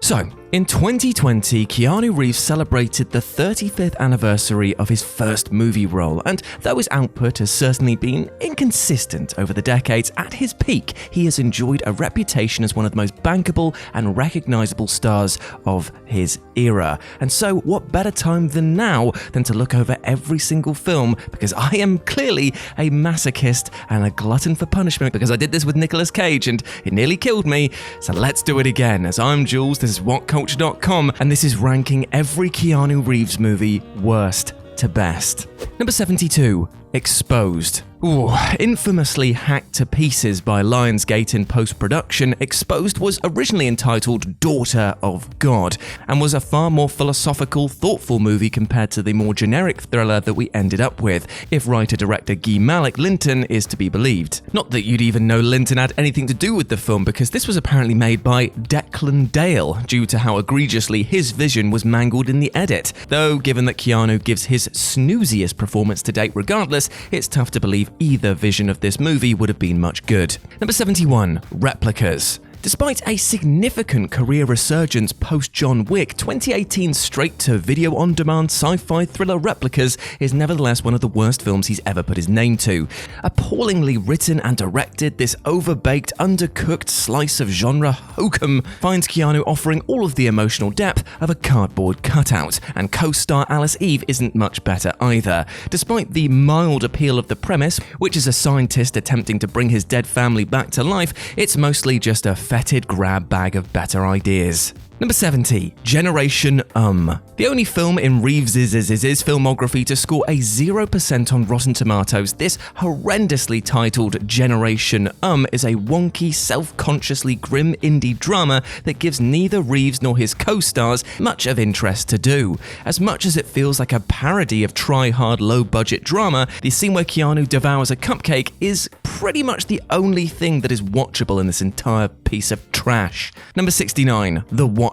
So, in 2020, Keanu Reeves celebrated the 35th anniversary of his first movie role, and though his output has certainly been inconsistent over the decades, at his peak, he has enjoyed a reputation as one of the most bankable and recognizable stars of his era. And so, what better time than now than to look over every single film, because I am clearly a masochist and a glutton for punishment, because I did this with Nicolas Cage and it nearly killed me. So let's do it again. As I'm Jules, this is WhatCulture.com, and this is ranking every Keanu Reeves movie worst to best. Number 72, Exposed. Ooh, infamously hacked to pieces by Lionsgate in post-production, Exposed was originally entitled Daughter of God, and was a far more philosophical, thoughtful movie compared to the more generic thriller that we ended up with, if writer-director Guy Malik Linton is to be believed. Not that you'd even know Linton had anything to do with the film, because this was apparently made by Declan Dale, due to how egregiously his vision was mangled in the edit. Though, given that Keanu gives his snooziest performance to date regardless, it's tough to believe either vision of this movie would have been much good. Number 71, Replicas. Despite a significant career resurgence post-John Wick, 2018's straight-to-video on-demand sci-fi thriller Replicas is nevertheless one of the worst films he's ever put his name to. Appallingly written and directed, this overbaked, undercooked slice of genre hokum finds Keanu offering all of the emotional depth of a cardboard cutout, and co-star Alice Eve isn't much better either. Despite the mild appeal of the premise, which is a scientist attempting to bring his dead family back to life, it's mostly just a fetid grab bag of better ideas. Number 70, Generation The only film in Reeves' filmography to score a 0% on Rotten Tomatoes, this horrendously titled Generation is a wonky, self-consciously grim indie drama that gives neither Reeves nor his co-stars much of interest to do. As much as it feels like a parody of try-hard, low-budget drama, the scene where Keanu devours a cupcake is pretty much the only thing that is watchable in this entire piece of trash. Number 69, The Watcher.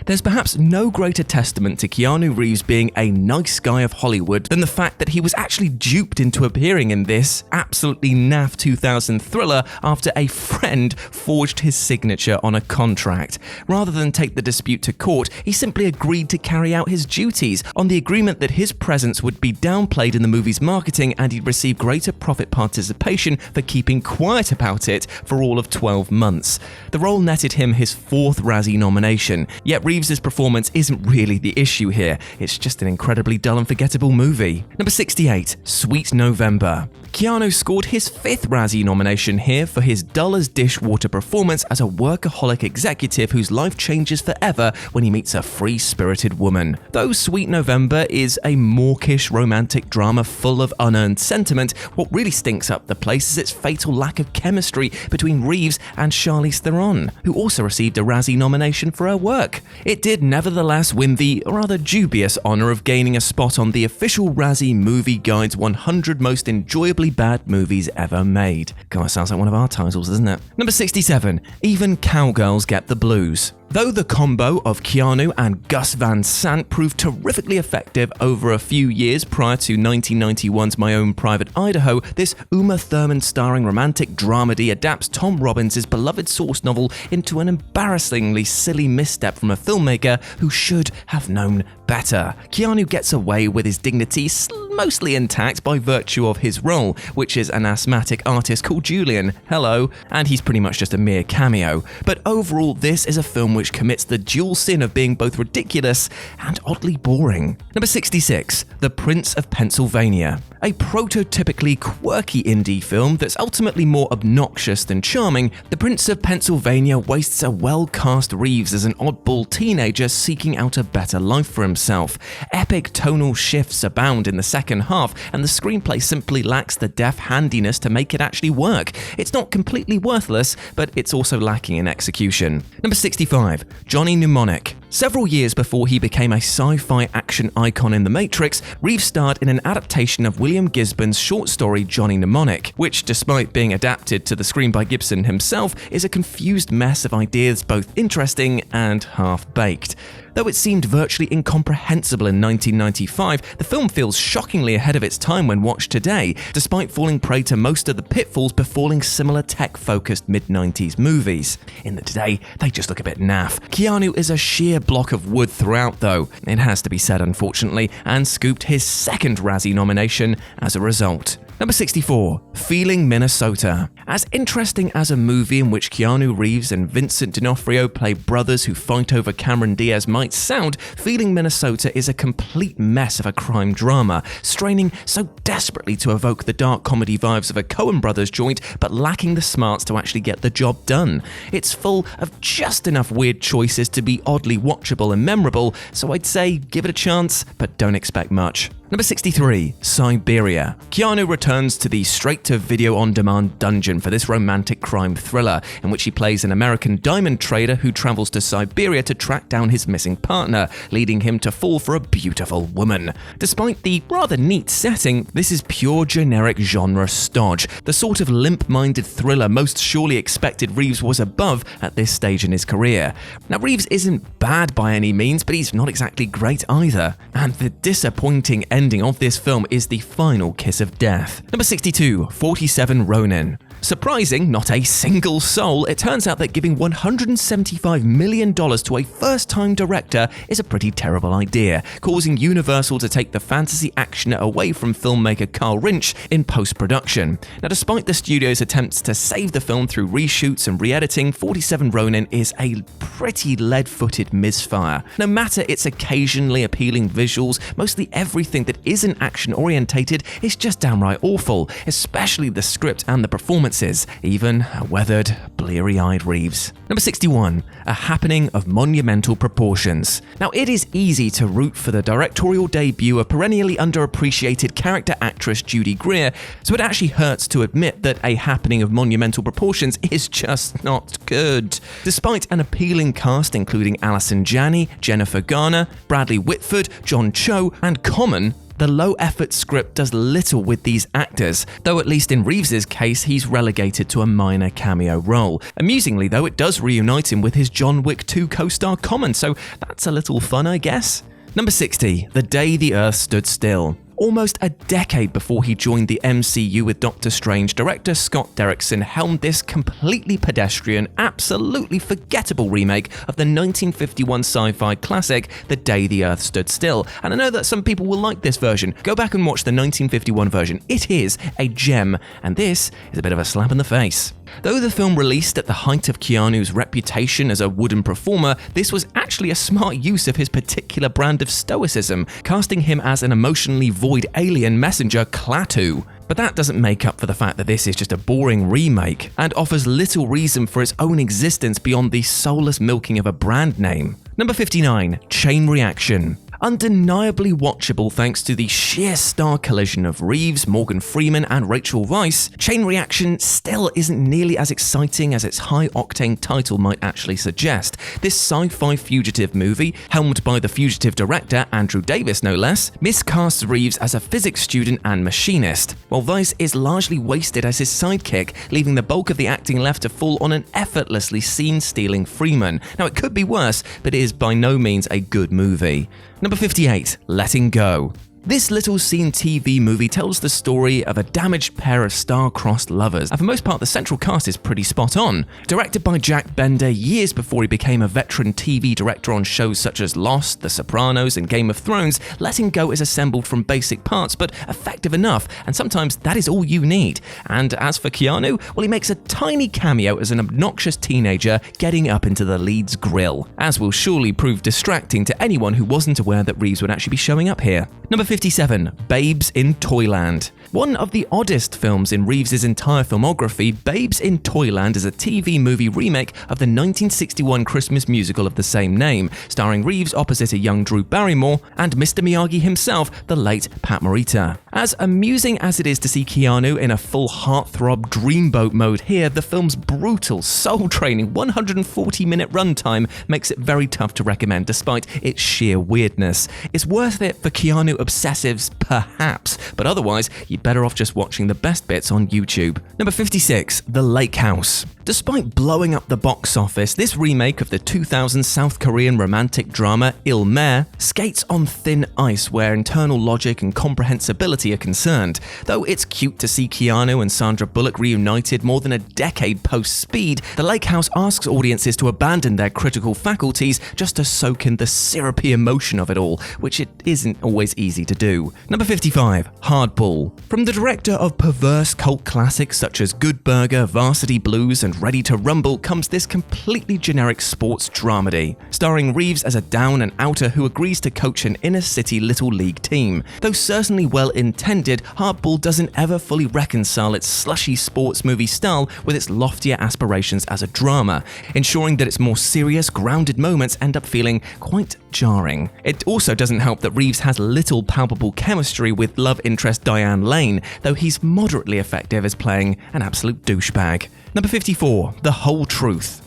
There's perhaps no greater testament to Keanu Reeves being a nice guy of Hollywood than the fact that he was actually duped into appearing in this absolutely naff 2000 thriller after a friend forged his signature on a contract. Rather than take the dispute to court, he simply agreed to carry out his duties on the agreement that his presence would be downplayed in the movie's marketing and he'd receive greater profit participation for keeping quiet about it for all of 12 months. The role netted him his 4th Razzie nomination, yet Reeves' performance isn't really the issue here, it's just an incredibly dull and forgettable movie. Number 68, Sweet November. Keanu scored his 5th Razzie nomination here for his dull-as-dishwater performance as a workaholic executive whose life changes forever when he meets a free-spirited woman. Though Sweet November is a mawkish romantic drama full of unearned sentiment, what really stinks up the place is its fatal lack of chemistry between Reeves and Charlize Theron, who also received a Razzie nomination for her work. It did nevertheless win the rather dubious honor of gaining a spot on the official Razzie Movie Guide's 100 most enjoyably bad movies ever made. God, sounds like one of our titles, doesn't it? Number 67, Even Cowgirls Get the Blues. Though the combo of Keanu and Gus Van Sant proved terrifically effective over a few years prior to 1991's My Own Private Idaho, this Uma Thurman starring romantic dramedy adapts Tom Robbins' beloved source novel into an embarrassingly silly misstep from a filmmaker who should have known better. Keanu gets away with his dignity mostly intact by virtue of his role, which is an asthmatic artist called Julian, hello, and he's pretty much just a mere cameo. But overall, this is a film which commits the dual sin of being both ridiculous and oddly boring. Number 66, The Prince of Pennsylvania. A prototypically quirky indie film that's ultimately more obnoxious than charming, The Prince of Pennsylvania wastes a well-cast Reeves as an oddball teenager seeking out a better life for himself. Epic tonal shifts abound in the second half, and the screenplay simply lacks the deft handiness to make it actually work. It's not completely worthless, but it's also lacking in execution. Number 65, Johnny Mnemonic. Several years before he became a sci-fi action icon in The Matrix, Reeves starred in an adaptation of William Gisbon's short story Johnny Mnemonic, which, despite being adapted to the screen by Gibson himself, is a confused mess of ideas both interesting and half-baked. Though it seemed virtually incomprehensible in 1995, the film feels shockingly ahead of its time when watched today, despite falling prey to most of the pitfalls befalling similar tech-focused mid-90s movies. In the today, they just look a bit naff. Keanu is a sheer block of wood throughout though, it has to be said unfortunately, and scooped his second Razzie nomination as a result. Number 64, Feeling Minnesota. As interesting as a movie in which Keanu Reeves and Vincent D'Onofrio play brothers who fight over Cameron Diaz might sound, Feeling Minnesota is a complete mess of a crime drama, straining so desperately to evoke the dark comedy vibes of a Coen Brothers joint, but lacking the smarts to actually get the job done. It's full of just enough weird choices to be oddly watchable and memorable, so I'd say give it a chance, but don't expect much. Number 63, Siberia. Keanu returns to the straight-to-video on-demand dungeon for this romantic crime thriller, in which he plays an American diamond trader who travels to Siberia to track down his missing partner, leading him to fall for a beautiful woman. Despite the rather neat setting, this is pure generic genre stodge, the sort of limp-minded thriller most surely expected Reeves was above at this stage in his career. Now, Reeves isn't bad by any means, but he's not exactly great either, and the disappointing ending of this film is the final kiss of death. Number 62, 47 Ronin. Surprising not a single soul, it turns out that giving $175 million to a first-time director is a pretty terrible idea, causing Universal to take the fantasy action away from filmmaker Carl Rinch in post-production. Now, despite the studio's attempts to save the film through reshoots and re-editing, 47 Ronin is a pretty lead-footed misfire. No matter its occasionally appealing visuals, mostly everything that isn't action-orientated is just downright awful, especially the script and the performance. Even a weathered, bleary-eyed Reeves. Number 61, A Happening of Monumental Proportions. Now, it is easy to root for the directorial debut of perennially underappreciated character actress Judy Greer, so it actually hurts to admit that A Happening of Monumental Proportions is just not good. Despite an appealing cast including Allison Janney, Jennifer Garner, Bradley Whitford, John Cho, and Common, the low-effort script does little with these actors, though at least in Reeves's case, he's relegated to a minor cameo role. Amusingly though, it does reunite him with his John Wick 2 co-star Common, so that's a little fun, I guess. Number 60, The Day the Earth Stood Still. Almost a decade before he joined the MCU with Doctor Strange, director Scott Derrickson helmed this completely pedestrian, absolutely forgettable remake of the 1951 sci-fi classic The Day the Earth Stood Still. And I know that some people will like this version. Go back and watch the 1951 version. It is a gem, and this is a bit of a slap in the face. Though the film released at the height of Keanu's reputation as a wooden performer, this was actually a smart use of his particular brand of stoicism, casting him as an emotionally void alien messenger Klaatu. But that doesn't make up for the fact that this is just a boring remake, and offers little reason for its own existence beyond the soulless milking of a brand name. Number 59, Chain Reaction. Undeniably watchable thanks to the sheer star collision of Reeves, Morgan Freeman, and Rachel Weisz, Chain Reaction still isn't nearly as exciting as its high-octane title might actually suggest. This sci-fi fugitive movie, helmed by the fugitive director Andrew Davis no less, miscasts Reeves as a physics student and machinist, while Weisz is largely wasted as his sidekick, leaving the bulk of the acting left to fall on an effortlessly scene-stealing Freeman. Now, it could be worse, but it is by no means a good movie. Number 58, Letting Go. This little-seen TV movie tells the story of a damaged pair of star-crossed lovers, and for most part the central cast is pretty spot on. Directed by Jack Bender years before he became a veteran TV director on shows such as Lost, The Sopranos, and Game of Thrones, Letting Go is assembled from basic parts but effective enough, and sometimes that is all you need. And as for Keanu, well, he makes a tiny cameo as an obnoxious teenager getting up into the lead's grill, as will surely prove distracting to anyone who wasn't aware that Reeves would actually be showing up here. Number 57, Babes in Toyland. One of the oddest films in Reeves' entire filmography, Babes in Toyland is a TV movie remake of the 1961 Christmas musical of the same name, starring Reeves opposite a young Drew Barrymore and Mr. Miyagi himself, the late Pat Morita. As amusing as it is to see Keanu in a full heartthrob dreamboat mode here, the film's brutal, soul-draining 140-minute runtime makes it very tough to recommend despite its sheer weirdness. It's worth it for Keanu obsessing excessives, perhaps, but otherwise, you're better off just watching the best bits on YouTube. Number 56, The Lake House. Despite blowing up the box office, this remake of the 2000 South Korean romantic drama Il Mare skates on thin ice where internal logic and comprehensibility are concerned. Though it's cute to see Keanu and Sandra Bullock reunited more than a decade post-Speed, The Lake House asks audiences to abandon their critical faculties just to soak in the syrupy emotion of it all, which it isn't always easy to do. Number 55, Hardball. From the director of perverse cult classics such as Good Burger, Varsity Blues, and Ready to Rumble comes this completely generic sports dramedy, starring Reeves as a down and outer who agrees to coach an inner-city little league team. Though certainly well-intended, Hardball doesn't ever fully reconcile its slushy sports movie style with its loftier aspirations as a drama, ensuring that its more serious, grounded moments end up feeling quite jarring. It also doesn't help that Reeves has little palpable chemistry with love interest Diane Lane, though he's moderately effective as playing an absolute douchebag. Number 54, The Whole Truth.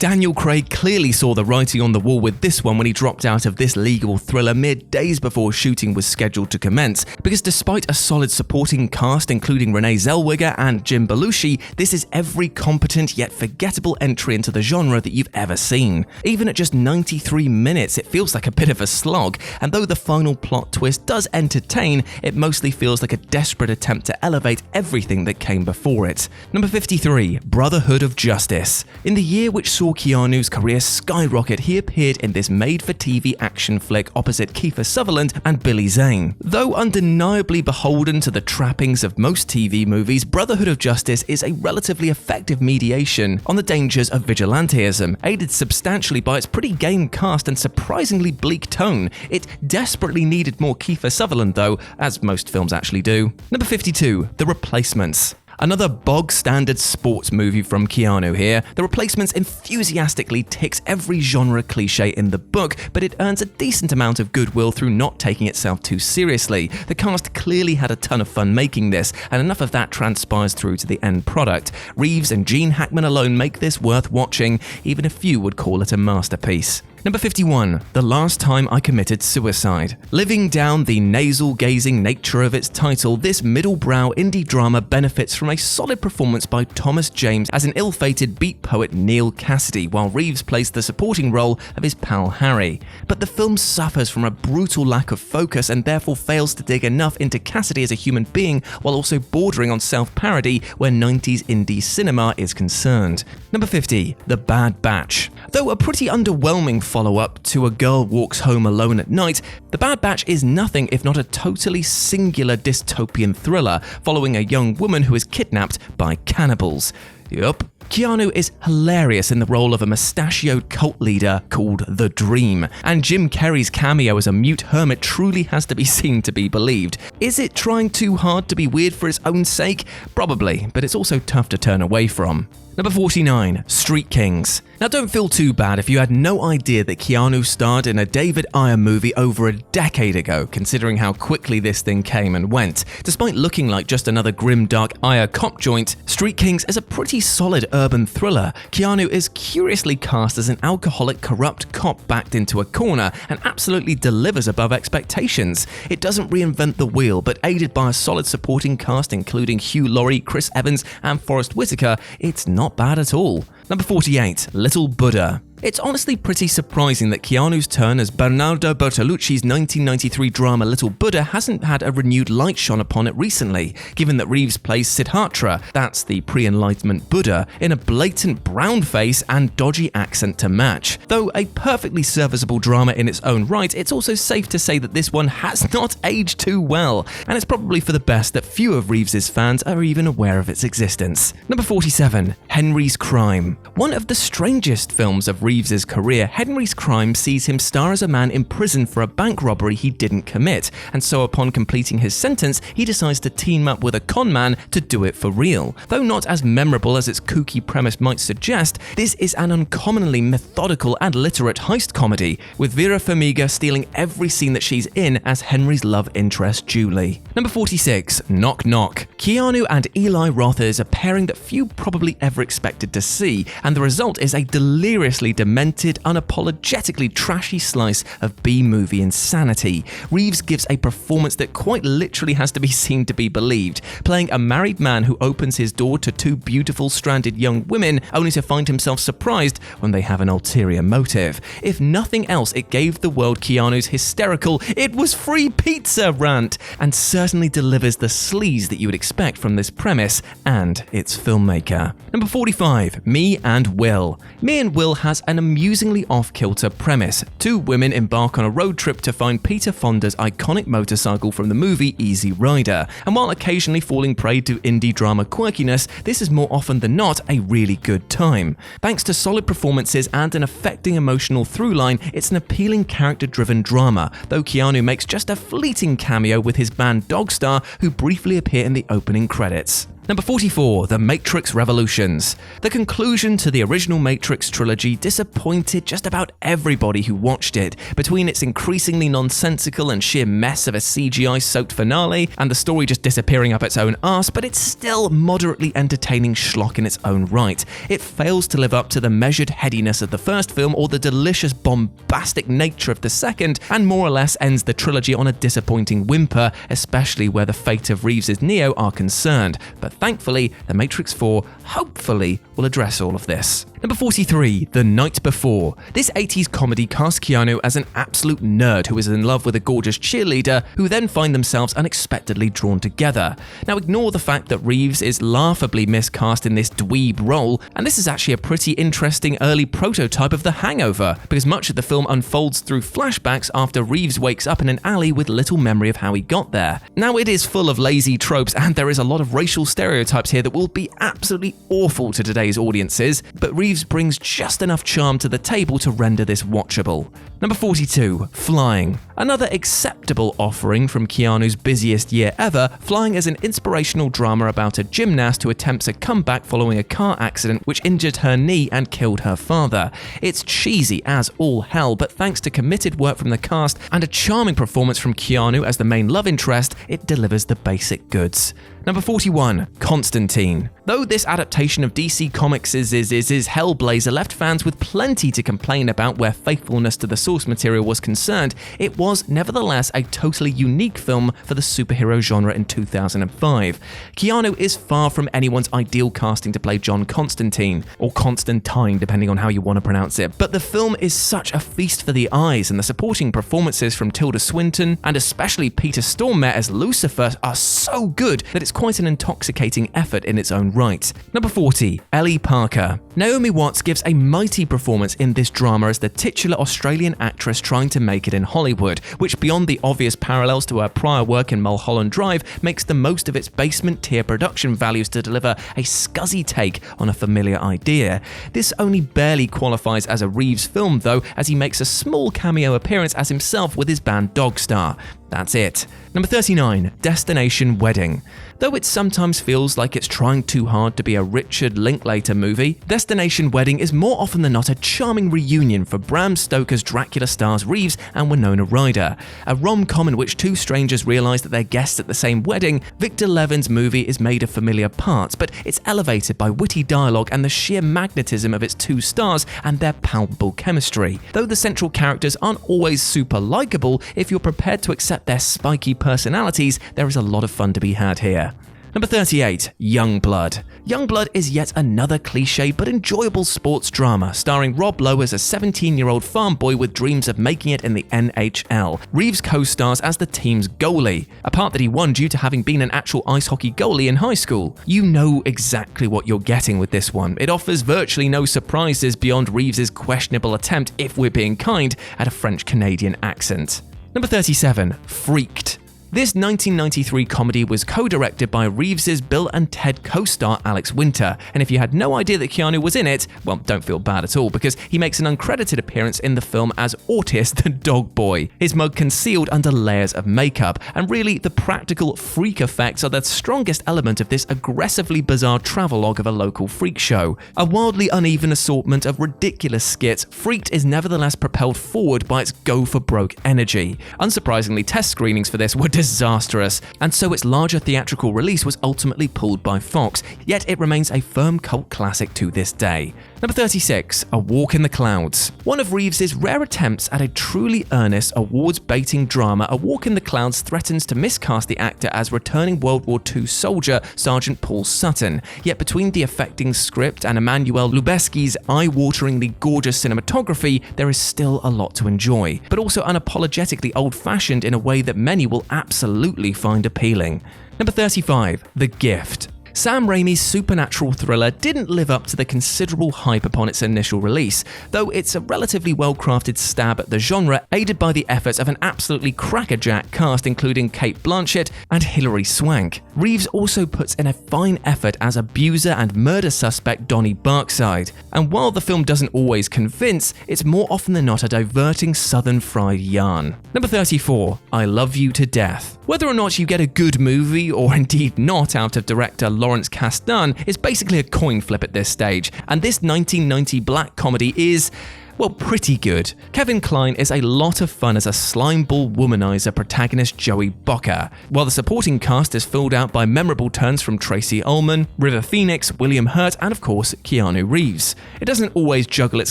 Daniel Craig clearly saw the writing on the wall with this one when he dropped out of this legal thriller mere days before shooting was scheduled to commence, because despite a solid supporting cast including Renee Zellweger and Jim Belushi, this is every competent yet forgettable entry into the genre that you've ever seen. Even at just 93 minutes, it feels like a bit of a slog, and though the final plot twist does entertain, it mostly feels like a desperate attempt to elevate everything that came before it. Number 53, Brotherhood of Justice. In the year which saw Keanu's career skyrocket, he appeared in this made-for-TV action flick opposite Kiefer Sutherland and Billy Zane. Though undeniably beholden to the trappings of most TV movies, Brotherhood of Justice is a relatively effective mediation on the dangers of vigilanteism, aided substantially by its pretty game cast and surprisingly bleak tone. It desperately needed more Kiefer Sutherland though, as most films actually do. Number 52, The Replacements. Another bog-standard sports movie from Keanu here. The Replacements enthusiastically ticks every genre cliche in the book, but it earns a decent amount of goodwill through not taking itself too seriously. The cast clearly had a ton of fun making this, and enough of that transpires through to the end product. Reeves and Gene Hackman alone make this worth watching, even if few would call it a masterpiece. Number 51, The Last Time I Committed Suicide. Living down the nasal-gazing nature of its title, this middle-brow indie drama benefits from a solid performance by Thomas James as an ill-fated beat poet Neil Cassidy, while Reeves plays the supporting role of his pal Harry. But the film suffers from a brutal lack of focus and therefore fails to dig enough into Cassidy as a human being, while also bordering on self-parody where 90s indie cinema is concerned. Number 50, The Bad Batch. Though a pretty underwhelming follow-up to A Girl Walks Home Alone at Night, The Bad Batch is nothing if not a totally singular dystopian thriller following a young woman who is kidnapped by cannibals. Yup. Keanu is hilarious in the role of a mustachioed cult leader called The Dream, and Jim Carrey's cameo as a mute hermit truly has to be seen to be believed. Is it trying too hard to be weird for its own sake? Probably, but it's also tough to turn away from. Number 49, Street Kings. Now don't feel too bad if you had no idea that Keanu starred in a David Ayer movie over a decade ago, considering how quickly this thing came and went. Despite looking like just another grim-dark Ayer cop joint, Street Kings is a pretty solid urban thriller. Keanu is curiously cast as an alcoholic, corrupt cop backed into a corner and absolutely delivers above expectations. It doesn't reinvent the wheel, but aided by a solid supporting cast including Hugh Laurie, Chris Evans, and Forrest Whitaker, it's not bad at all. Number 48, Little Buddha. It's honestly pretty surprising that Keanu's turn as Bernardo Bertolucci's 1993 drama Little Buddha hasn't had a renewed light shone upon it recently, given that Reeves plays Siddhartha, that's the pre-Enlightenment Buddha, in a blatant brown face and dodgy accent to match. Though a perfectly serviceable drama in its own right, it's also safe to say that this one has not aged too well, and it's probably for the best that few of Reeves' fans are even aware of its existence. Number 47, Henry's Crime. One of the strangest films of Reeves' career, Henry's Crime sees him star as a man in prison for a bank robbery he didn't commit, and so upon completing his sentence, he decides to team up with a con man to do it for real. Though not as memorable as its kooky premise might suggest, this is an uncommonly methodical and literate heist comedy, with Vera Farmiga stealing every scene that she's in as Henry's love interest Julie. Number 46, Knock Knock. Keanu and Eli Roth is a pairing that few probably ever expected to see, and the result is a deliriously demented, unapologetically trashy slice of B-movie insanity. Reeves gives a performance that quite literally has to be seen to be believed, playing a married man who opens his door to two beautiful stranded young women only to find himself surprised when they have an ulterior motive. If nothing else, it gave the world Keanu's hysterical "it was free pizza" rant, and certainly delivers the sleaze that you would expect from this premise and its filmmaker. Number 45, Me and Will. Me and Will has an amusingly off-kilter premise. Two women embark on a road trip to find Peter Fonda's iconic motorcycle from the movie Easy Rider, and while occasionally falling prey to indie drama quirkiness, this is more often than not a really good time. Thanks to solid performances and an affecting emotional through line, it's an appealing character-driven drama, though Keanu makes just a fleeting cameo with his band Dogstar, who briefly appear in the opening credits. Number 44, The Matrix Revolutions. The conclusion to the original Matrix trilogy disappointed just about everybody who watched it. Between its increasingly nonsensical and sheer mess of a CGI-soaked finale and the story just disappearing up its own arse, but it's still moderately entertaining schlock in its own right. It fails to live up to the measured headiness of the first film or the delicious bombastic nature of the second, and more or less ends the trilogy on a disappointing whimper, especially where the fate of Reeves' Neo are concerned. But thankfully, The Matrix 4 hopefully will address all of this. Number 43, The Night Before. This 80s comedy casts Keanu as an absolute nerd who is in love with a gorgeous cheerleader who then find themselves unexpectedly drawn together. Now ignore the fact that Reeves is laughably miscast in this dweeb role, and this is actually a pretty interesting early prototype of The Hangover, because much of the film unfolds through flashbacks after Reeves wakes up in an alley with little memory of how he got there. Now it is full of lazy tropes and there is a lot of racial stereotypes here that will be absolutely awful to today's audiences, but Reeves brings just enough charm to the table to render this watchable. Number 42, Flying. Another acceptable offering from Keanu's busiest year ever, Flying is an inspirational drama about a gymnast who attempts a comeback following a car accident which injured her knee and killed her father. It's cheesy as all hell, but thanks to committed work from the cast and a charming performance from Keanu as the main love interest, it delivers the basic goods. Number 41, Constantine. Though this adaptation of DC Comics' Hellblazer left fans with plenty to complain about where faithfulness to the source material was concerned, it was nevertheless a totally unique film for the superhero genre in 2005. Keanu is far from anyone's ideal casting to play John Constantine, or Constantine depending on how you want to pronounce it, but the film is such a feast for the eyes, and the supporting performances from Tilda Swinton and especially Peter Stormare as Lucifer are so good that it's quite an intoxicating effort in its own right. Number 40, Ellie Parker. Naomi Watts gives a mighty performance in this drama as the titular Australian actress trying to make it in Hollywood, which beyond the obvious parallels to her prior work in Mulholland Drive, makes the most of its basement tier production values to deliver a scuzzy take on a familiar idea. This only barely qualifies as a Reeves film though, as he makes a small cameo appearance as himself with his band Dogstar. That's it. Number 39, Destination Wedding. Though it sometimes feels like it's trying too hard to be a Richard Linklater movie, Destination Wedding is more often than not a charming reunion for Bram Stoker's Dracula stars Reeves and Winona Ryder. A rom-com in which two strangers realize that they're guests at the same wedding, Victor Levin's movie is made of familiar parts, but it's elevated by witty dialogue and the sheer magnetism of its two stars and their palpable chemistry. Though the central characters aren't always super likable, if you're prepared to accept their spiky personalities, there is a lot of fun to be had here. Number 38, Youngblood. Youngblood is yet another cliche but enjoyable sports drama starring Rob Lowe as a 17-year-old farm boy with dreams of making it in the NHL. Reeves co-stars as the team's goalie, a part that he won due to having been an actual ice hockey goalie in high school. You know exactly what you're getting with this one. It offers virtually no surprises beyond Reeves' questionable attempt, if we're being kind, at a French-Canadian accent. Number 37, Freaked. This 1993 comedy was co-directed by Reeves' Bill and Ted co-star Alex Winter, and if you had no idea that Keanu was in it, well, don't feel bad at all, because he makes an uncredited appearance in the film as Otis the dog boy, his mug concealed under layers of makeup, and really the practical freak effects are the strongest element of this aggressively bizarre travelogue of a local freak show. A wildly uneven assortment of ridiculous skits, Freaked is nevertheless propelled forward by its go-for-broke energy. Unsurprisingly, test screenings for this were disastrous, and so its larger theatrical release was ultimately pulled by Fox, yet it remains a firm cult classic to this day. Number 36, A Walk in the Clouds. One of Reeves's rare attempts at a truly earnest, awards-baiting drama, A Walk in the Clouds threatens to miscast the actor as returning World War II soldier Sergeant Paul Sutton. Yet between the affecting script and Emmanuel Lubezki's eye-wateringly gorgeous cinematography, there is still a lot to enjoy, but also unapologetically old-fashioned in a way that many will absolutely find appealing. Number 35, The Gift. Sam Raimi's supernatural thriller didn't live up to the considerable hype upon its initial release, though it's a relatively well-crafted stab at the genre, aided by the efforts of an absolutely crackerjack cast including Cate Blanchett and Hilary Swank. Reeves also puts in a fine effort as abuser and murder suspect Donnie Barkside, and while the film doesn't always convince, it's more often than not a diverting southern fried yarn. Number 34, I Love You to Death. Whether or not you get a good movie, or indeed not, out of director Lawrence Kasdan is basically a coin flip at this stage, and this 1990 black comedy is, well, pretty good. Kevin Kline is a lot of fun as a slimeball womanizer protagonist Joey Bocker, while the supporting cast is filled out by memorable turns from Tracy Ullman, River Phoenix, William Hurt, and of course, Keanu Reeves. It doesn't always juggle its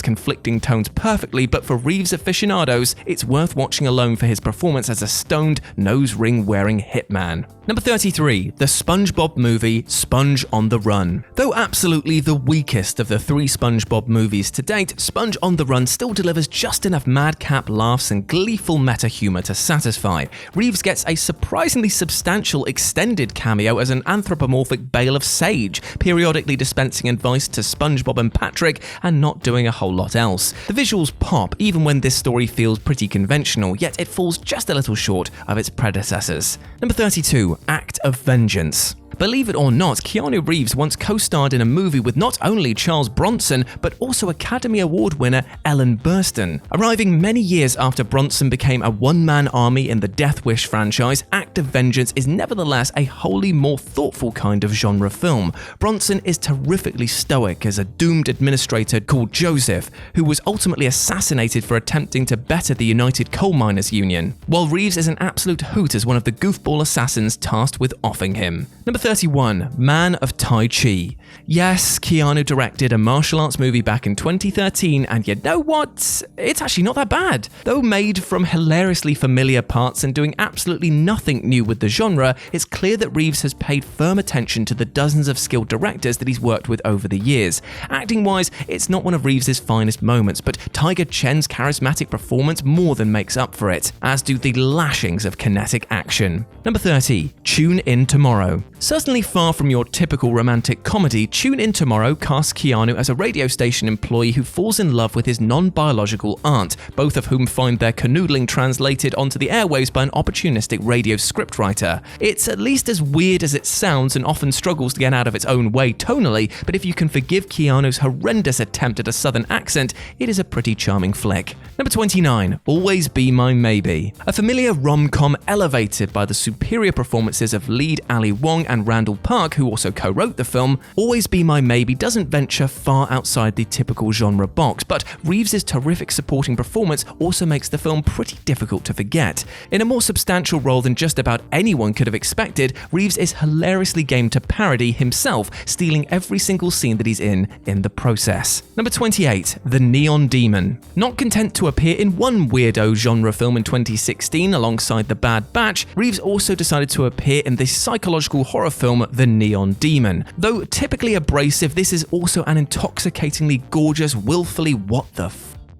conflicting tones perfectly, but for Reeves aficionados, it's worth watching alone for his performance as a stoned, nose-ring-wearing hitman. Number 33, the SpongeBob movie, Sponge on the Run. Though absolutely the weakest of the 3 SpongeBob movies to date, Sponge on the Run still delivers just enough madcap laughs and gleeful meta-humor to satisfy. Reeves gets a surprisingly substantial extended cameo as an anthropomorphic bale of sage, periodically dispensing advice to SpongeBob and Patrick and not doing a whole lot else. The visuals pop even when this story feels pretty conventional, yet it falls just a little short of its predecessors. Number 32, Act of Vengeance. Believe it or not, Keanu Reeves once co-starred in a movie with not only Charles Bronson, but also Academy Award winner Ellen Burstyn. Arriving many years after Bronson became a one-man army in the Death Wish franchise, Act of Vengeance is nevertheless a wholly more thoughtful kind of genre film. Bronson is terrifically stoic as a doomed administrator called Joseph, who was ultimately assassinated for attempting to better the United Coal Miners Union, while Reeves is an absolute hoot as one of the goofball assassins tasked with offing him. Number 31, Man of Tai Chi. Yes, Keanu directed a martial arts movie back in 2013, and you know what? It's actually not that bad. Though made from hilariously familiar parts and doing absolutely nothing new with the genre, it's clear that Reeves has paid firm attention to the dozens of skilled directors that he's worked with over the years. Acting-wise, it's not one of Reeves' finest moments, but Tiger Chen's charismatic performance more than makes up for it, as do the lashings of kinetic action. Number 30, Tune In Tomorrow. Certainly far from your typical romantic comedy, Tune In Tomorrow casts Keanu as a radio station employee who falls in love with his non-biological aunt, both of whom find their canoodling translated onto the airwaves by an opportunistic radio scriptwriter. It's at least as weird as it sounds and often struggles to get out of its own way tonally, but if you can forgive Keanu's horrendous attempt at a southern accent, it is a pretty charming flick. Number 29, Always Be My Maybe. A familiar rom-com elevated by the superior performances of lead Ali Wong and Randall Park, who also co-wrote the film, Always Be My Maybe doesn't venture far outside the typical genre box, but Reeves' terrific supporting performance also makes the film pretty difficult to forget. In a more substantial role than just about anyone could have expected, Reeves is hilariously game to parody himself, stealing every single scene that he's in the process. Number 28, The Neon Demon. Not content to appear in one weirdo genre film in 2016 alongside The Bad Batch, Reeves also decided to appear in the psychological horror film The Neon Demon. Though typically abrasive, this is also an intoxicatingly gorgeous, willfully what the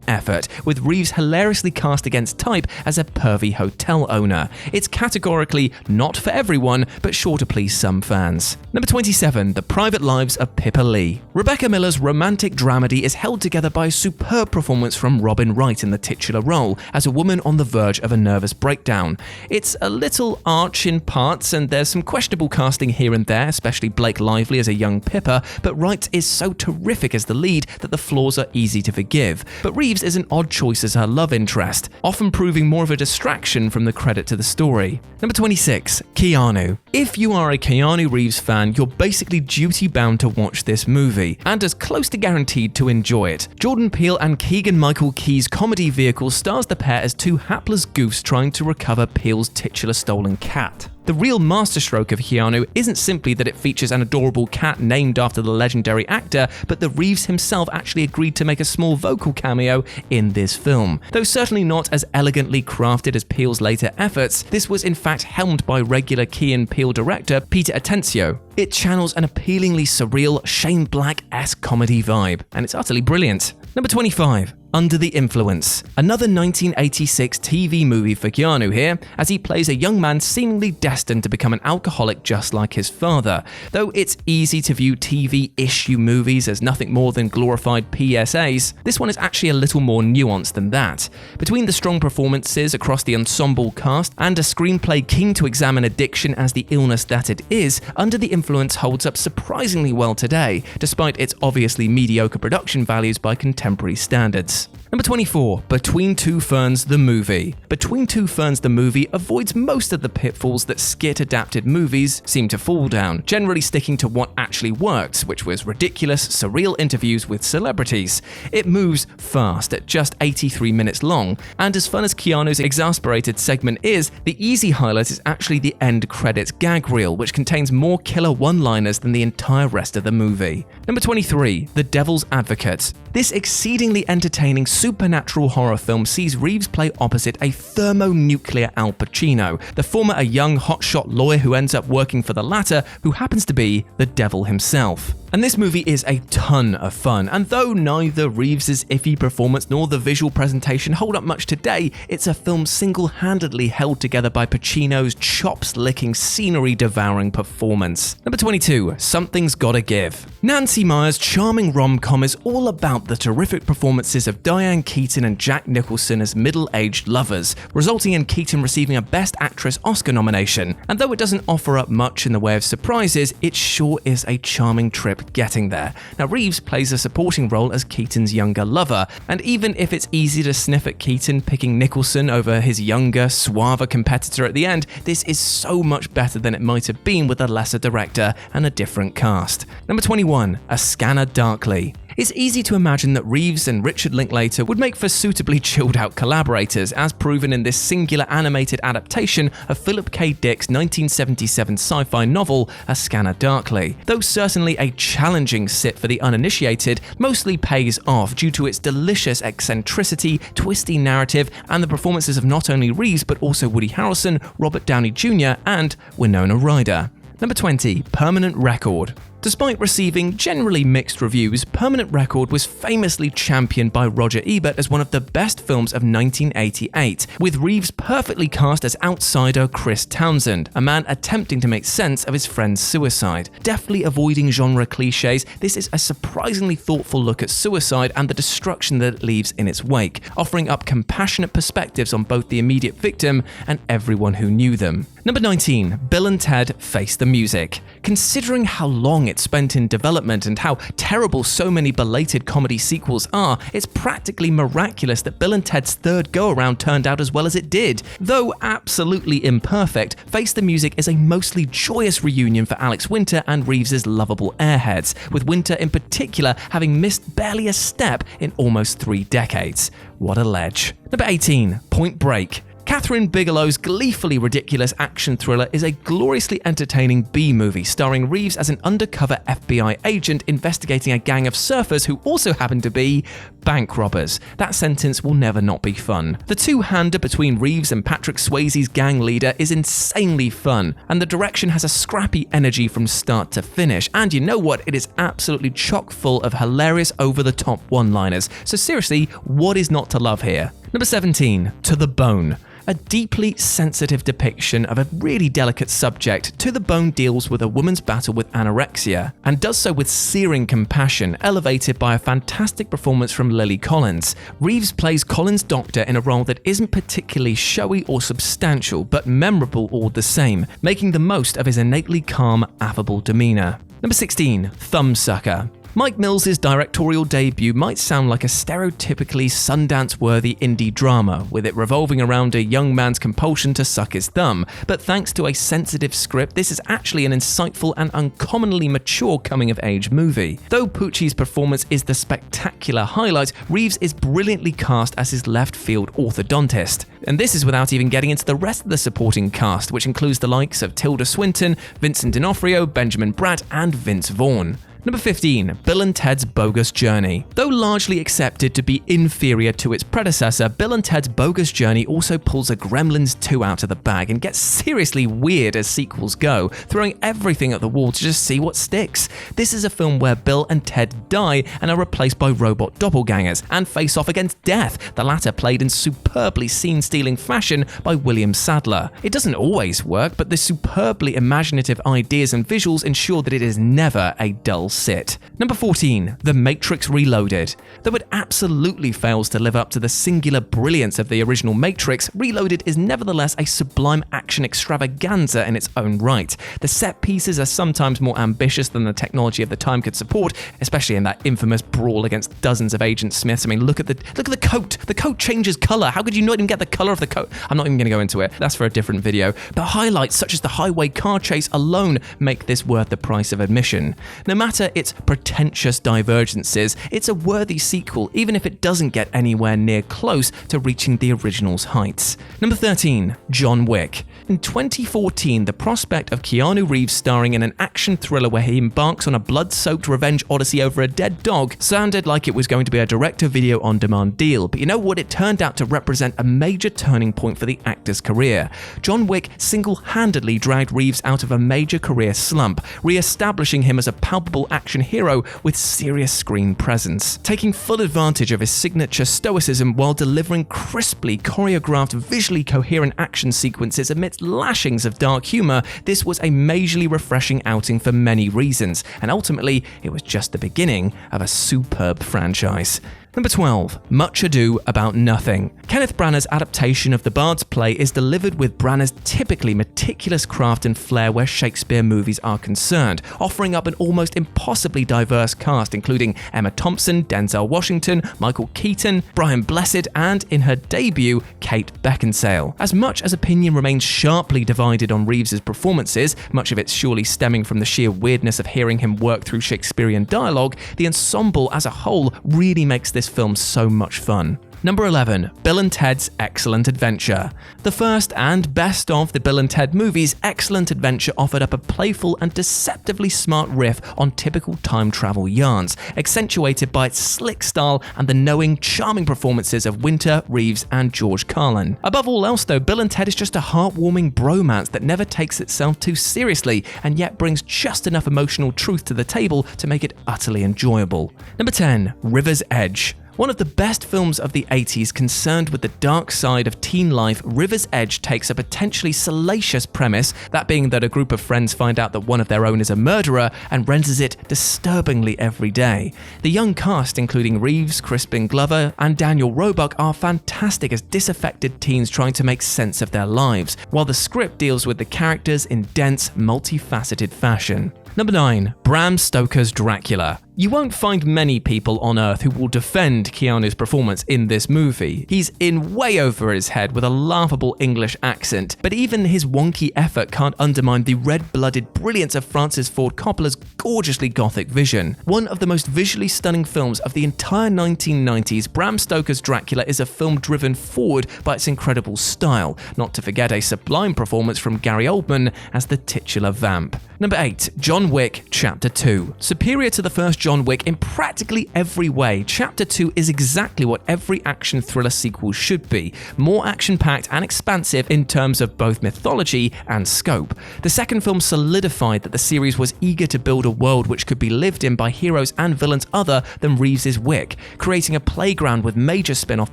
effort, with Reeves hilariously cast against type as a pervy hotel owner. It's categorically not for everyone, but sure to please some fans. Number 27, The Private Lives of Pippa Lee. Rebecca Miller's romantic dramedy is held together by a superb performance from Robin Wright in the titular role, as a woman on the verge of a nervous breakdown. It's a little arch in parts, and there's some questionable casting here and there, especially Blake Lively as a young Pippa, but Wright is so terrific as the lead that the flaws are easy to forgive. But Reeves is an odd choice as her love interest, often proving more of a distraction from the credit to the story. Number 26, Keanu. If you are a Keanu Reeves fan, you're basically duty-bound to watch this movie, and as close to guaranteed to enjoy it. Jordan Peele and Keegan-Michael Key's comedy vehicle stars the pair as two hapless goofs trying to recover Peele's titular stolen cat. The real masterstroke of Keanu isn't simply that it features an adorable cat named after the legendary actor, but that Reeves himself actually agreed to make a small vocal cameo in this film. Though certainly not as elegantly crafted as Peele's later efforts, this was in fact helmed by regular Key and Peele director Peter Atencio. It channels an appealingly surreal Shane Black-esque comedy vibe, and it's utterly brilliant. Number 25. Under the Influence. Another 1986 TV movie for Keanu here, as he plays a young man seemingly destined to become an alcoholic just like his father. Though it's easy to view TV issue movies as nothing more than glorified PSAs, this one is actually a little more nuanced than that. Between the strong performances across the ensemble cast and a screenplay keen to examine addiction as the illness that it is, Under the Influence holds up surprisingly well today, despite its obviously mediocre production values by contemporary standards. Number 24. Between Two Ferns the Movie. Between Two Ferns the Movie avoids most of the pitfalls that skit-adapted movies seem to fall down, generally sticking to what actually worked, which was ridiculous, surreal interviews with celebrities. It moves fast at just 83 minutes long, and as fun as Keanu's exasperated segment is, the easy highlight is actually the end credits gag reel, which contains more killer one-liners than the entire rest of the movie. Number 23. The Devil's Advocate. This exceedingly entertaining supernatural horror film sees Reeves play opposite a thermonuclear Al Pacino, the former a young hotshot lawyer who ends up working for the latter, who happens to be the devil himself. And this movie is a ton of fun, and though neither Reeves' iffy performance nor the visual presentation hold up much today, it's a film single-handedly held together by Pacino's chops-licking, scenery-devouring performance. Number 22. Something's Gotta Give. Nancy Meyer's charming rom-com is all about the terrific performances of Diane Keaton and Jack Nicholson as middle-aged lovers, resulting in Keaton receiving a Best Actress Oscar nomination. And though it doesn't offer up much in the way of surprises, it sure is a charming trip getting there. Now, Reeves plays a supporting role as Keaton's younger lover, and even if it's easy to sniff at Keaton picking Nicholson over his younger, suaver competitor at the end, this is so much better than it might have been with a lesser director and a different cast. Number 21. A Scanner Darkly. It's easy to imagine that Reeves and Richard Linklater would make for suitably chilled-out collaborators, as proven in this singular animated adaptation of Philip K. Dick's 1977 sci-fi novel, A Scanner Darkly. Though certainly a challenging sit for the uninitiated, mostly pays off due to its delicious eccentricity, twisty narrative, and the performances of not only Reeves but also Woody Harrelson, Robert Downey Jr., and Winona Ryder. Number 20. Permanent Record. Despite receiving generally mixed reviews, Permanent Record was famously championed by Roger Ebert as one of the best films of 1988, with Reeves perfectly cast as outsider Chris Townsend, a man attempting to make sense of his friend's suicide. Deftly avoiding genre cliches, this is a surprisingly thoughtful look at suicide and the destruction that it leaves in its wake, offering up compassionate perspectives on both the immediate victim and everyone who knew them. Number 19. Bill and Ted Face the Music. Considering how long it spent in development and how terrible so many belated comedy sequels are, it's practically miraculous that Bill and Ted's third go-around turned out as well as it did. Though absolutely imperfect, Face the Music is a mostly joyous reunion for Alex Winter and Reeves' lovable airheads, with Winter in particular having missed barely a step in almost 3 decades. What a ledge. Number 18. Point Break. Catherine Bigelow's gleefully ridiculous action thriller is a gloriously entertaining B-movie starring Reeves as an undercover FBI agent investigating a gang of surfers who also happen to be bank robbers. That sentence will never not be fun. The two-hander between Reeves and Patrick Swayze's gang leader is insanely fun, and the direction has a scrappy energy from start to finish. And you know what? It is absolutely chock full of hilarious over-the-top one-liners. So seriously, what is not to love here? Number 17. To the Bone. A deeply sensitive depiction of a really delicate subject, To the Bone deals with a woman's battle with anorexia, and does so with searing compassion, elevated by a fantastic performance from Lily Collins. Reeves plays Collins' doctor in a role that isn't particularly showy or substantial, but memorable all the same, making the most of his innately calm, affable demeanor. Number 16. Thumbsucker. Mike Mills's directorial debut might sound like a stereotypically Sundance-worthy indie drama, with it revolving around a young man's compulsion to suck his thumb, but thanks to a sensitive script, this is actually an insightful and uncommonly mature coming-of-age movie. Though Pucci's performance is the spectacular highlight, Reeves is brilliantly cast as his left-field orthodontist. And this is without even getting into the rest of the supporting cast, which includes the likes of Tilda Swinton, Vincent D'Onofrio, Benjamin Bratt, and Vince Vaughn. Number 15. Bill and Ted's Bogus Journey. Though largely accepted to be inferior to its predecessor, Bill and Ted's Bogus Journey also pulls a Gremlins 2 out of the bag and gets seriously weird as sequels go, throwing everything at the wall to just see what sticks. This is a film where Bill and Ted die and are replaced by robot doppelgangers and face off against death, the latter played in superbly scene-stealing fashion by William Sadler. It doesn't always work, but the superbly imaginative ideas and visuals ensure that it is never a dull sit. Number 14. The Matrix Reloaded. Though it absolutely fails to live up to the singular brilliance of the original Matrix, Reloaded is nevertheless a sublime action extravaganza in its own right. The set pieces are sometimes more ambitious than the technology of the time could support, especially in that infamous brawl against dozens of Agent Smiths. I mean, look at the coat. The coat changes color. How could you not even get the color of the coat? I'm not even going to go into it. That's for a different video. But highlights such as the highway car chase alone make this worth the price of admission. No matter its pretentious divergences, it's a worthy sequel even if it doesn't get anywhere near close to reaching the original's heights. Number 13. John Wick. In 2014, the prospect of Keanu Reeves starring in an action thriller where he embarks on a blood-soaked revenge odyssey over a dead dog sounded like it was going to be a direct-to-video on-demand deal, but you know what? It turned out to represent a major turning point for the actor's career. John Wick single-handedly dragged Reeves out of a major career slump, re-establishing him as a palpable action hero with serious screen presence. Taking full advantage of his signature stoicism while delivering crisply choreographed, visually coherent action sequences amidst lashings of dark humor, this was a majorly refreshing outing for many reasons, and ultimately, it was just the beginning of a superb franchise. Number 12. Much Ado About Nothing. Kenneth Branagh's adaptation of the Bard's play is delivered with Branagh's typically meticulous craft and flair where Shakespeare movies are concerned, offering up an almost impossibly diverse cast including Emma Thompson, Denzel Washington, Michael Keaton, Brian Blessed, and, in her debut, Kate Beckinsale. As much as opinion remains sharply divided on Reeves's performances, much of it surely stemming from the sheer weirdness of hearing him work through Shakespearean dialogue, the ensemble as a whole really makes this film so much fun. Number 11. Bill and Ted's Excellent Adventure. The first and best of the Bill and Ted movies, Excellent Adventure offered up a playful and deceptively smart riff on typical time travel yarns, accentuated by its slick style and the knowing, charming performances of Winter, Reeves, and George Carlin. Above all else though, Bill and Ted is just a heartwarming bromance that never takes itself too seriously and yet brings just enough emotional truth to the table to make it utterly enjoyable. Number 10. River's Edge. One of the best films of the 80s concerned with the dark side of teen life, River's Edge takes a potentially salacious premise, that being that a group of friends find out that one of their own is a murderer, and renders it disturbingly everyday. The young cast, including Reeves, Crispin Glover, and Daniel Roebuck, are fantastic as disaffected teens trying to make sense of their lives, while the script deals with the characters in dense, multifaceted fashion. Number 9. Bram Stoker's Dracula. You won't find many people on Earth who will defend Keanu's performance in this movie. He's in way over his head with a laughable English accent, but even his wonky effort can't undermine the red-blooded brilliance of Francis Ford Coppola's gorgeously gothic vision. One of the most visually stunning films of the entire 1990s, Bram Stoker's Dracula is a film driven forward by its incredible style, not to forget a sublime performance from Gary Oldman as the titular vamp. Number 8. John Wick Chapter 2. Superior to the first John Wick in practically every way, Chapter 2 is exactly what every action thriller sequel should be, more action-packed and expansive in terms of both mythology and scope. The second film solidified that the series was eager to build a world which could be lived in by heroes and villains other than Reeves's Wick, creating a playground with major spin-off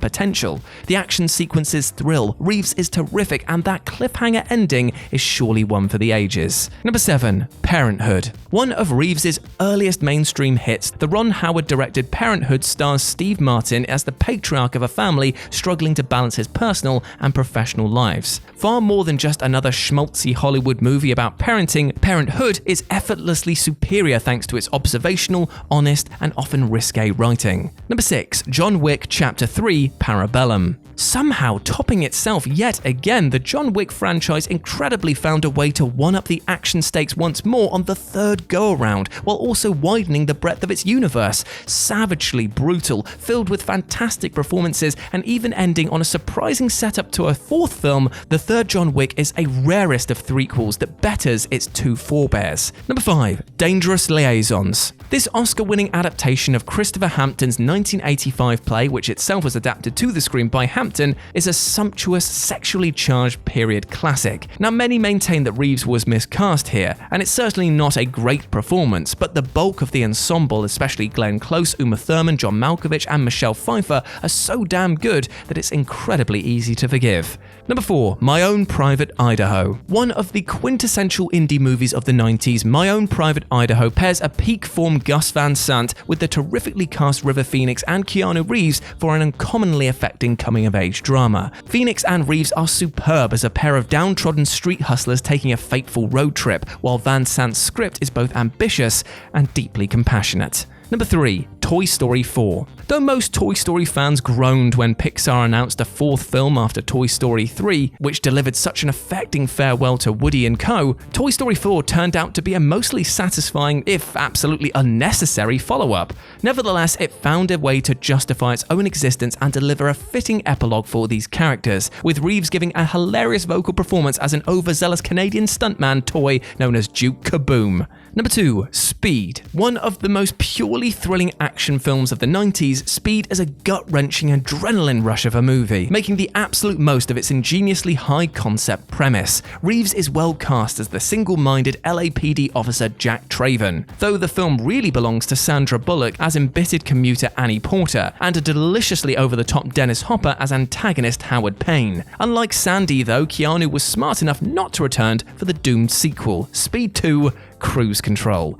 potential. The action sequences thrill, Reeves is terrific, and that cliffhanger ending is surely one for the ages. Number 7. Parenthood. One of Reeves's earliest mainstream hits, the Ron Howard-directed Parenthood stars Steve Martin as the patriarch of a family struggling to balance his personal and professional lives. Far more than just another schmaltzy Hollywood movie about parenting, Parenthood is effortlessly superior thanks to its observational, honest, and often risque writing. Number 6. John Wick Chapter 3 Parabellum. Somehow topping itself yet again, the John Wick franchise incredibly found a way to one-up the action stakes once more on the third go-around, while also widening the breadth of its universe. Savagely brutal, filled with fantastic performances, and even ending on a surprising setup to a fourth film, the third John Wick is a rarest of threequels that betters its two forebears. Number 5. Dangerous Liaisons. This Oscar-winning adaptation of Christopher Hampton's 1985 play, which itself was adapted to the screen by Hampton, is a sumptuous, sexually charged period classic. Now, many maintain that Reeves was miscast here, and it's certainly not a great performance, but the bulk of the ensemble, especially Glenn Close, Uma Thurman, John Malkovich, and Michelle Pfeiffer, are so damn good that it's incredibly easy to forgive. Number 4. My Own Private Idaho. One of the quintessential indie movies of the 90s, My Own Private Idaho pairs a peak form Gus Van Sant with the terrifically cast River Phoenix and Keanu Reeves for an uncommonly affecting coming-of-age drama. Phoenix and Reeves are superb as a pair of downtrodden street hustlers taking a fateful road trip, while Van Sant's script is both ambitious and deeply compassionate. Number 3. Toy Story 4. Though most Toy Story fans groaned when Pixar announced a fourth film after Toy Story 3, which delivered such an affecting farewell to Woody and co., Toy Story 4 turned out to be a mostly satisfying, if absolutely unnecessary, follow-up. Nevertheless, it found a way to justify its own existence and deliver a fitting epilogue for these characters, with Reeves giving a hilarious vocal performance as an overzealous Canadian stuntman toy known as Duke Kaboom. Number 2. Speed. One of the most purely thrilling action films of the 90s, Speed is a gut-wrenching adrenaline rush of a movie, making the absolute most of its ingeniously high-concept premise. Reeves is well cast as the single-minded LAPD officer Jack Traven, though the film really belongs to Sandra Bullock as embittered commuter Annie Porter, and a deliciously over-the-top Dennis Hopper as antagonist Howard Payne. Unlike Sandy, though, Keanu was smart enough not to return for the doomed sequel, Speed 2: Cruise Control.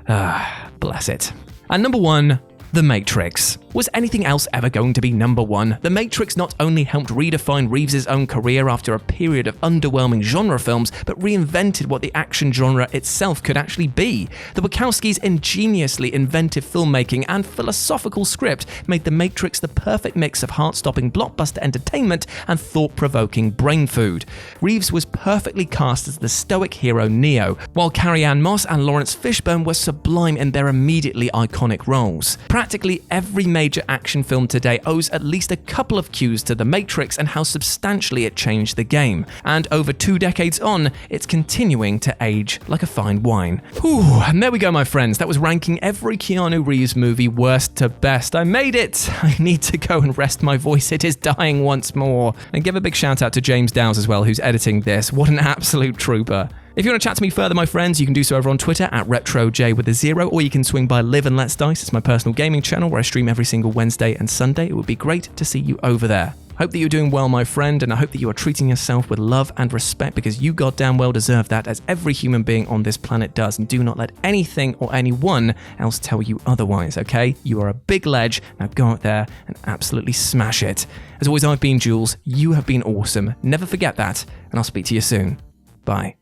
Bless it. And number 1, The Matrix. Was anything else ever going to be number 1? The Matrix not only helped redefine Reeves' own career after a period of underwhelming genre films, but reinvented what the action genre itself could actually be. The Wachowskis' ingeniously inventive filmmaking and philosophical script made The Matrix the perfect mix of heart-stopping blockbuster entertainment and thought-provoking brain food. Reeves was perfectly cast as the stoic hero Neo, while Carrie-Anne Moss and Lawrence Fishburne were sublime in their immediately iconic roles. Practically every major action film today owes at least a couple of cues to The Matrix and how substantially it changed the game. And over 2 decades on, it's continuing to age like a fine wine. Whew, and there we go, my friends. That was ranking every Keanu Reeves movie worst to best. I made it! I need to go and rest my voice. It is dying once more. And give a big shout out to James Dowes as well, who's editing this. What an absolute trooper. If you want to chat to me further, my friends, you can do so over on Twitter at RetroJ with a 0, or you can swing by Live and Let's Dice. It's my personal gaming channel where I stream every single Wednesday and Sunday. It would be great to see you over there. Hope that you're doing well, my friend, and I hope that you are treating yourself with love and respect, because you goddamn well deserve that, as every human being on this planet does, and do not let anything or anyone else tell you otherwise, okay? You are a big ledge. Now go out there and absolutely smash it. As always, I've been Jules. You have been awesome. Never forget that, and I'll speak to you soon. Bye.